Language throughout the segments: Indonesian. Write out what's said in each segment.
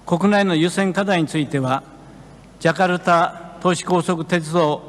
国内の優先課題については、ジャカルタ都市高速鉄道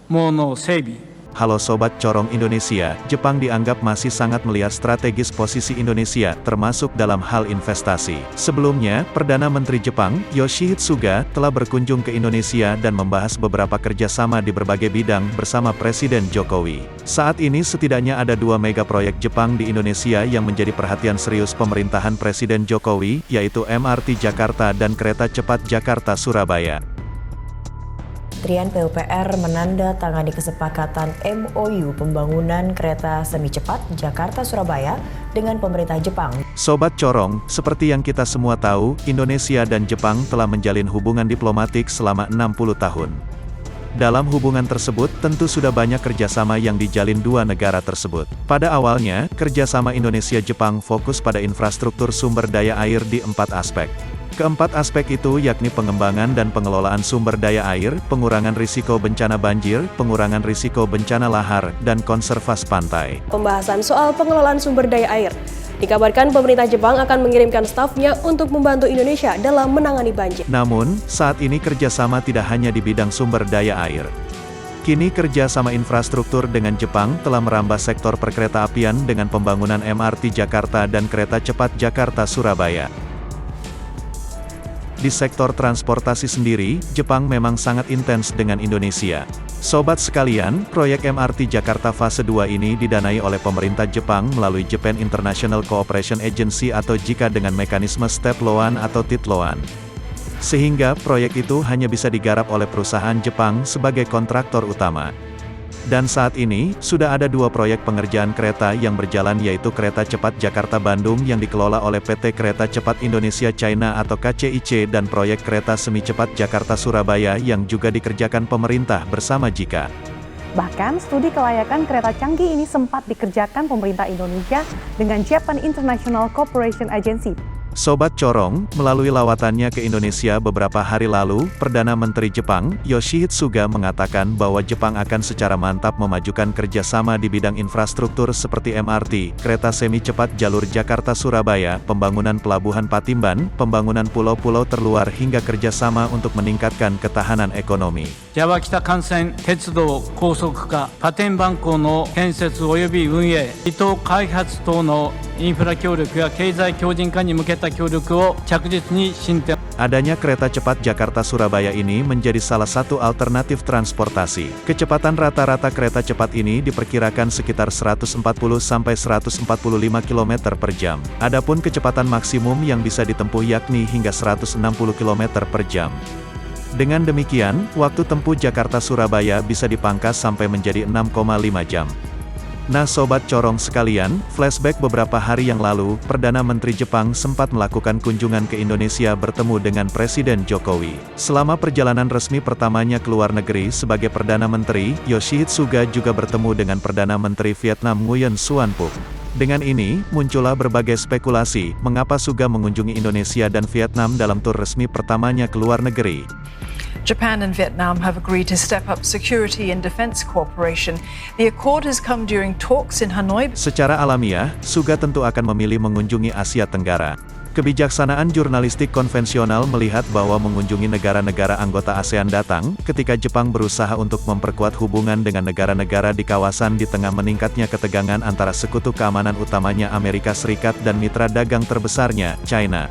網の整備。Halo Sobat Corong Indonesia, Jepang dianggap masih sangat melihat strategis posisi Indonesia, termasuk dalam hal investasi. Sebelumnya, Perdana Menteri Jepang, Yoshihide Suga, telah berkunjung ke Indonesia dan membahas beberapa kerjasama di berbagai bidang bersama Presiden Jokowi. Saat ini setidaknya ada 2 mega proyek Jepang di Indonesia yang menjadi perhatian serius pemerintahan Presiden Jokowi, yaitu MRT Jakarta dan Kereta Cepat Jakarta-Surabaya. Kementerian PUPR menandatangani kesepakatan MOU pembangunan kereta semi cepat Jakarta-Surabaya dengan pemerintah Jepang. Sobat Corong, seperti yang kita semua tahu, Indonesia dan Jepang telah menjalin hubungan diplomatik selama 60 tahun. Dalam hubungan tersebut, tentu sudah banyak kerjasama yang dijalin dua negara tersebut. Pada awalnya, kerjasama Indonesia-Jepang fokus pada infrastruktur sumber daya air di 4 aspek. Keempat aspek itu yakni pengembangan dan pengelolaan sumber daya air, pengurangan risiko bencana banjir, pengurangan risiko bencana lahar, dan konservasi pantai. Pembahasan soal pengelolaan sumber daya air. Dikabarkan pemerintah Jepang akan mengirimkan stafnya untuk membantu Indonesia dalam menangani banjir. Namun, saat ini kerjasama tidak hanya di bidang sumber daya air. Kini kerjasama infrastruktur dengan Jepang telah merambah sektor perkeretaapian dengan pembangunan MRT Jakarta dan Kereta Cepat Jakarta-Surabaya. Di sektor transportasi sendiri, Jepang memang sangat intens dengan Indonesia. Sobat sekalian, proyek MRT Jakarta Fase 2 ini didanai oleh pemerintah Jepang melalui Japan International Cooperation Agency atau JICA dengan mekanisme step loan atau tit loan. Sehingga proyek itu hanya bisa digarap oleh perusahaan Jepang sebagai kontraktor utama. Dan saat ini, sudah ada 2 proyek pengerjaan kereta yang berjalan yaitu Kereta Cepat Jakarta-Bandung yang dikelola oleh PT Kereta Cepat Indonesia China atau KCIC dan proyek Kereta Semi Cepat Jakarta-Surabaya yang juga dikerjakan pemerintah bersama JICA. Bahkan, studi kelayakan kereta canggih ini sempat dikerjakan pemerintah Indonesia dengan Japan International Cooperation Agency. Sobat Corong, melalui lawatannya ke Indonesia beberapa hari lalu, Perdana Menteri Jepang, Yoshihide Suga mengatakan bahwa Jepang akan secara mantap memajukan kerjasama di bidang infrastruktur seperti MRT, kereta semi cepat jalur Jakarta-Surabaya, pembangunan pelabuhan Patimban, pembangunan pulau-pulau terluar hingga kerjasama untuk meningkatkan ketahanan ekonomi. Jawa Kita Kansen Tetsudo Kosoku-kaパテンバン港の建設及び運営、離島開発等のインフラ協力や経済強靭化に向けた協力を着実に進展。 Adanya kereta cepat Jakarta-Surabaya ini menjadi salah satu alternatif transportasi. Kecepatan rata-rata kereta cepat ini diperkirakan sekitar 140-145 km per jam. Adapun kecepatan maksimum yang bisa ditempuh yakni hingga 160 km per jam. Dengan demikian, waktu tempuh Jakarta-Surabaya bisa dipangkas sampai menjadi 6,5 jam. Nah Sobat Corong sekalian, flashback beberapa hari yang lalu, Perdana Menteri Jepang sempat melakukan kunjungan ke Indonesia bertemu dengan Presiden Jokowi. Selama perjalanan resmi pertamanya ke luar negeri sebagai Perdana Menteri, Yoshihide Suga juga bertemu dengan Perdana Menteri Vietnam Nguyen Xuan Phuc. Dengan ini, muncullah berbagai spekulasi, mengapa Suga mengunjungi Indonesia dan Vietnam dalam tur resmi pertamanya ke luar negeri. Japan and Vietnam have agreed to step up security and defense cooperation. The accord has come during talks in Hanoi. Secara alamiah, Suga tentu akan memilih mengunjungi Asia Tenggara. Kebijaksanaan jurnalistik konvensional melihat bahwa mengunjungi negara-negara anggota ASEAN datang, ketika Jepang berusaha untuk memperkuat hubungan dengan negara-negara di kawasan di tengah meningkatnya ketegangan antara sekutu keamanan utamanya Amerika Serikat dan mitra dagang terbesarnya, China.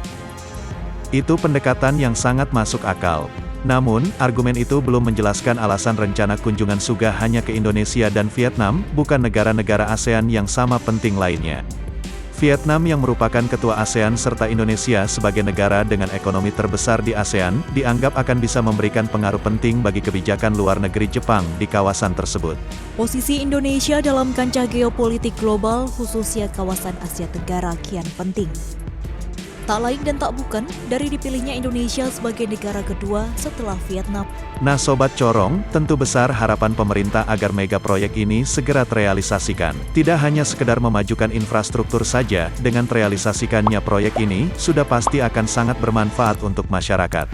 Itu pendekatan yang sangat masuk akal. Namun, argumen itu belum menjelaskan alasan rencana kunjungan Suga hanya ke Indonesia dan Vietnam, bukan negara-negara ASEAN yang sama penting lainnya. Vietnam yang merupakan ketua ASEAN serta Indonesia sebagai negara dengan ekonomi terbesar di ASEAN, dianggap akan bisa memberikan pengaruh penting bagi kebijakan luar negeri Jepang di kawasan tersebut. Posisi Indonesia dalam kancah geopolitik global, khususnya kawasan Asia Tenggara, kian penting. Tak lain dan tak bukan dari dipilihnya Indonesia sebagai negara kedua setelah Vietnam. Nah Sobat Corong, tentu besar harapan pemerintah agar mega proyek ini segera terrealisasikan. Tidak hanya sekedar memajukan infrastruktur saja, dengan terrealisasikannya proyek ini, sudah pasti akan sangat bermanfaat untuk masyarakat.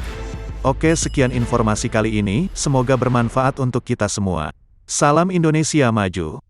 Oke, sekian informasi kali ini, semoga bermanfaat untuk kita semua. Salam Indonesia Maju!